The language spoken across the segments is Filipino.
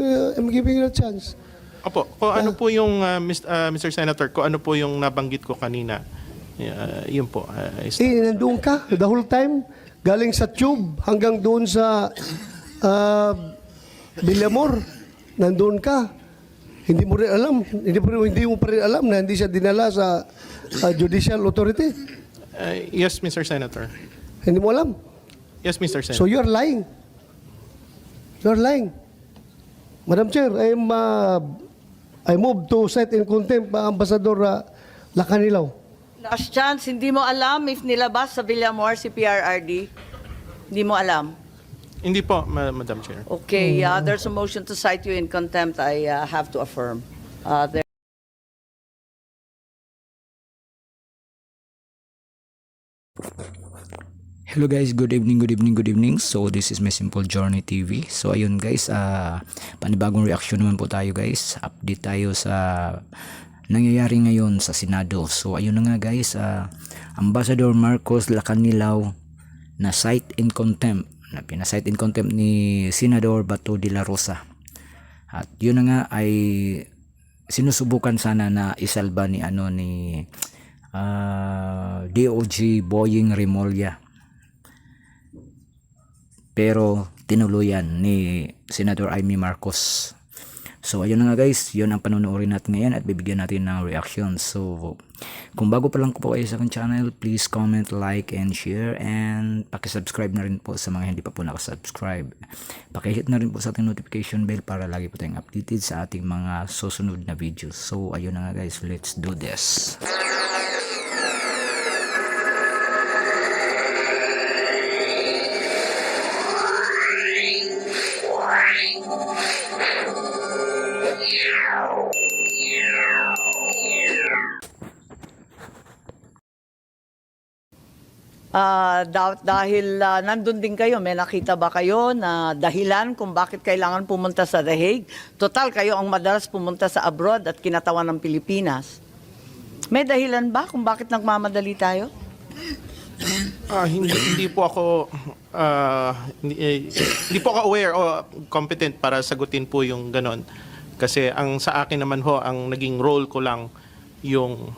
I'm giving you a chance. Opo, kung ano po yung Mr. Senator, kung ano po yung nabanggit ko kanina, yun po. Nandun ka the whole time, galing sa tube hanggang doon sa Villamor. Nandun ka. Hindi mo rin alam, hindi mo pa rin alam na hindi siya dinala sa judicial authority. Yes, Mr. Senator. Hindi mo alam. Yes, Mr. Senator. So you're lying. You're lying. Madam Chair, I move to set in contempt Ambassador Lacanilaw. Last chance, hindi mo alam if nilabas sa Villamor si PRRD? Hindi mo alam? Hindi po, Madam Chair. Okay, there's a motion to cite you in contempt. I have to affirm. There Hello guys, good evening. So this is my Simple Journey TV. So ayun guys, panibagong reaction naman po tayo guys. Update tayo sa nangyayari ngayon sa Senado. So ayun na nga guys, Ambassador Marcos Lacanilaw na cite in contempt. Na pinasight in contempt ni Senador Bato de la Rosa. At yun na nga ay sinusubukan sana na isalba ni DOJ Boying Remulla. Pero tinuluyan ni Senator Amy Marcos. So ayun na nga guys, yun ang panonoodin natin ngayon at bibigyan natin ng reaction. So kung bago pa lang po kayo sa aking channel, please comment, like, and share, and pakisubscribe na rin po sa mga hindi pa po nakasubscribe. Pakihit na rin po sa ating notification bell para lagi po tayong updated sa ating mga susunod na videos. So ayun na nga guys, let's do this. dahil nandun din kayo, may nakita ba kayo na dahilan kung bakit kailangan pumunta sa The Hague? Total, kayo ang madalas pumunta sa abroad at kinatawan ng Pilipinas. May dahilan ba kung bakit nagmamadali tayo? Hindi po ako hindi po ako aware o competent para sagutin po yung ganon. Kasi ang sa akin naman ho, ang naging role ko lang yung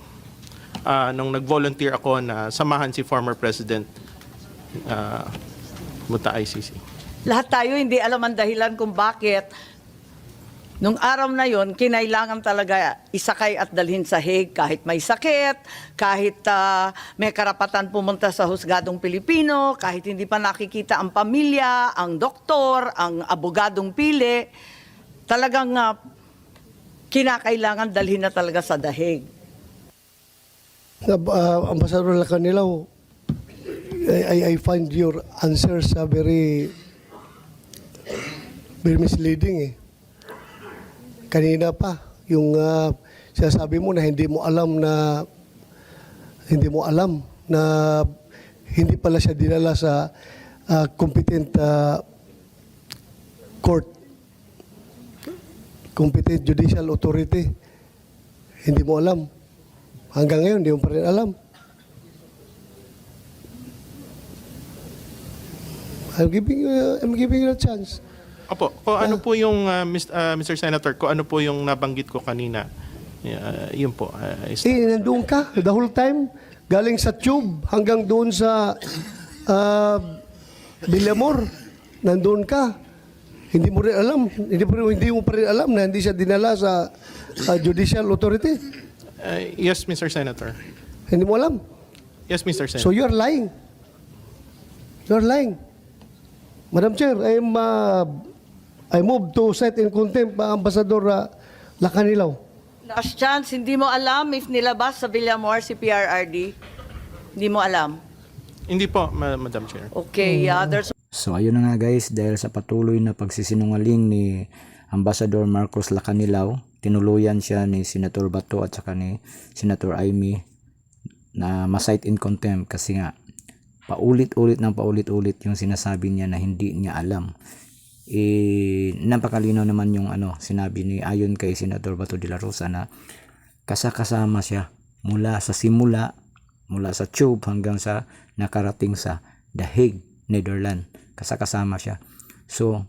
nung nag-volunteer ako na samahan si former President Muta ICC. Lahat tayo hindi alam ang dahilan kung bakit nung araw na yon kinailangan talaga isakay at dalhin sa Hague kahit may sakit, kahit may karapatan pumunta sa husgadong Pilipino, kahit hindi pa nakikita ang pamilya, ang doktor, ang abogadong pili. Talagang kinakailangan dalhin na talaga sa The Hague. Ambassador Lacanilaw, I find your answers very misleading eh. Kanina pa, yung sinasabi mo na hindi mo alam na hindi pala siya dinala sa competent court, competent judicial authority. Hindi mo alam. Hanggang ngayon, hindi mo pa rin alam. I'm giving you a chance. Opo, kung ano po yung Mr. Senator, kung ano po yung nabanggit ko kanina, yun po. Nandun ka the whole time, galing sa tube hanggang doon sa Villamor. Nandun ka. Hindi mo rin alam, hindi mo pa rin alam na hindi siya dinala sa judicial authority. Yes, Mr. Senator. Hindi mo alam. Yes, Mr. Senator. So you're lying. You're lying. Madam Chair, I move to set in contempt Ambassador Lacanilaw. Last chance, hindi mo alam if nilabas sa Villamor si PRRD? Hindi mo alam? Hindi po, Madam Chair. Okay, there's So ayun na nga guys, dahil sa patuloy na pagsisinungaling ni Ambassador Marcos Lacanilaw, tinuluyan siya ni Senator Bato at saka ni Senator Amy na ma-cite in contempt kasi nga paulit-ulit yung sinasabi niya na hindi niya alam. Napakalinaw naman yung sinabi ni ayon kay Senator Bato de la Rosa na kasama siya mula sa simula, mula sa tube hanggang sa nakarating sa The Hague, Netherlands. Kasama siya. So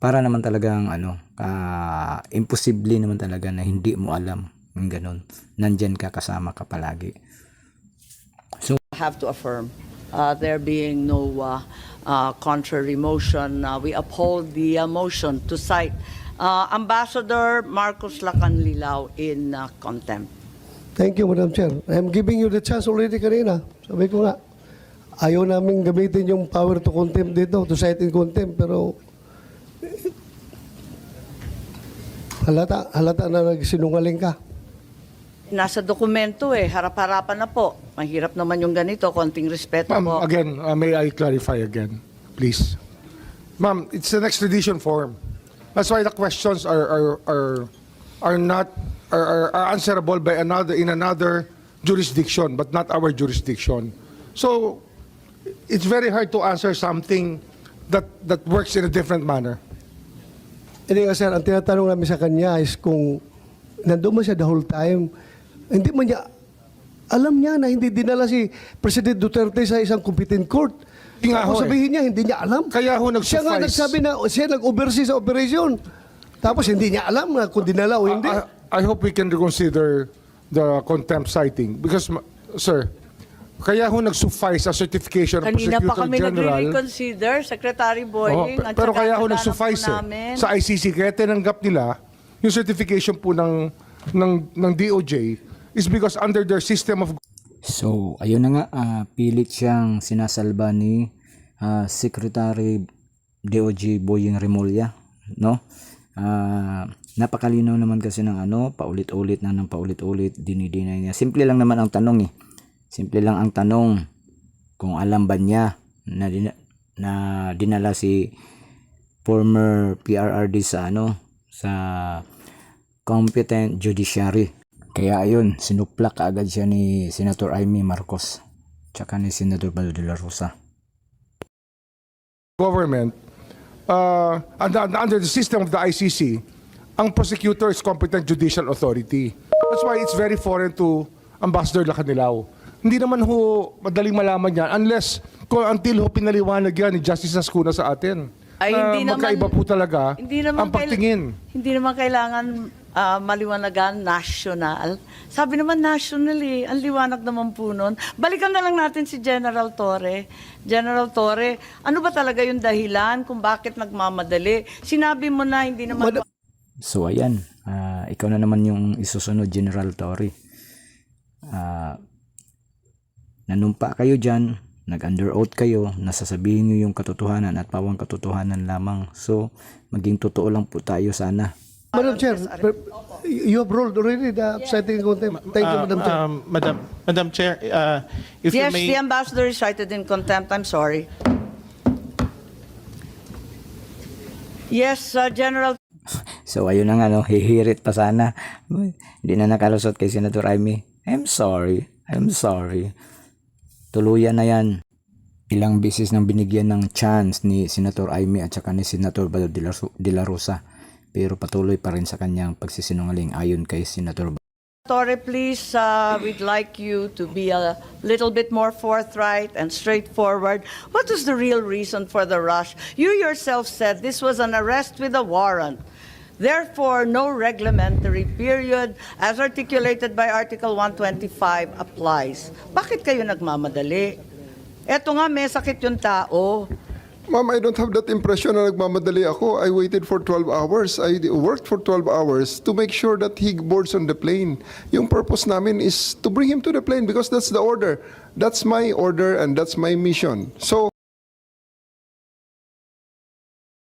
para naman talagang imposible naman talaga na hindi mo alam yung ganun. Nandyan ka, kasama ka palagi. So Have to affirm there being no contrary motion. We uphold the motion to cite Ambassador Marcos Lacanlilao in contempt. Thank you, Madam Chair. I'm giving you the chance already kanina. Sabi ko nga, ayaw namin gamitin yung power to contempt dito, to cite in contempt, pero halata na nagsinungaling ka. Nasa dokumento harap-harapan na po. Mahirap naman yung ganito, konting respeto Ma'am, po. again, may I clarify again, please? Ma'am, it's an extradition form. That's why the questions are answerable by in another jurisdiction, but not our jurisdiction. So it's very hard to answer something that works in a different manner. Hindi nga sir, ang tinatanong namin sa kanya is kung nandun man siya the whole time, hindi man niya, alam niya na hindi dinala si President Duterte sa isang competent court. Hindi nga Tapos ho sabihin niya, hindi niya alam. Kaya ho Siya nga nag-suffice. nagsabi na siya nag-oversee sa operation. Tapos hindi niya alam na kung dinala o hindi. I hope we can reconsider the contempt citing because, sir, kaya ho nag-suffice a certification of Kanina pa Prosecutor kami General. nagre-reconsider, Secretary Oo, Boying. at pero saka kaya ho naghanap nag-suffice po namin. sa ICC, kaya tinanggap nila yung certification po ng DOJ is because under their system of So, ayun na nga, pilit siyang sinasalba ni Secretary DOJ Boying Remulla, no? Napakalinaw naman kasi ng paulit-ulit dinidinay niya. Simple lang naman ang tanong Simple lang ang tanong kung alam ba niya na dinala si former PRRD sa sa competent judiciary. Kaya ayun, sinuplak agad siya ni Senator Amy Marcos tsaka ni Senator Bato de la Rosa. government, under the system of the ICC, ang prosecutor is competent judicial authority. That's why it's very foreign to Ambassador Lacanilao. Hindi naman ho madaling malaman yan until ho pinaliwanag yan ni Justice Ascuna sa atin. Ay, na hindi naman- magkaiba po talaga Hindi naman ang pagtingin. Hindi naman kailangan maliwanagan national. Sabi naman national ang liwanag naman po nun. Balikan na lang natin si General Torre. General Torre, ano ba talaga yung dahilan kung bakit nagmamadali? Sinabi mo na hindi naman... So ayan, ikaw na naman yung isusunod, General Torre. Nanumpa kayo dyan, nag-under oath kayo, nasasabihin nyo yung katotohanan at pawang katotohanan lamang. So, maging totoo lang po tayo sana. Madam Chair, you have ruled already the citing in contempt. Thank you, Madam Chair. Madam Chair, if you Yes, may... the ambassador is cited in contempt. I'm sorry. Yes, General. So ayun na nga, hihirit pa sana. Hindi na nakalusot kay Senator Amy. I'm sorry. Tuluyan na yan. Ilang beses nang binigyan ng chance ni Senator Amy at saka ni Senator Bato de la Rosa. Pero patuloy pa rin sa kanyang pagsisinungaling ayon kay Senator Torre, please, we'd like you to be a little bit more forthright and straightforward. What was the real reason for the rush? You yourself said this was an arrest with a warrant. Therefore, no reglementary period as articulated by Article 125 applies. Bakit kayo nagmamadali? Eto nga, may sakit yung tao. Ma'am, I don't have that impression na nagmamadali ako. I waited for 12 hours. I worked for 12 hours to make sure that he boards on the plane. Yung purpose namin is to bring him to the plane because that's the order. That's my order and that's my mission. So,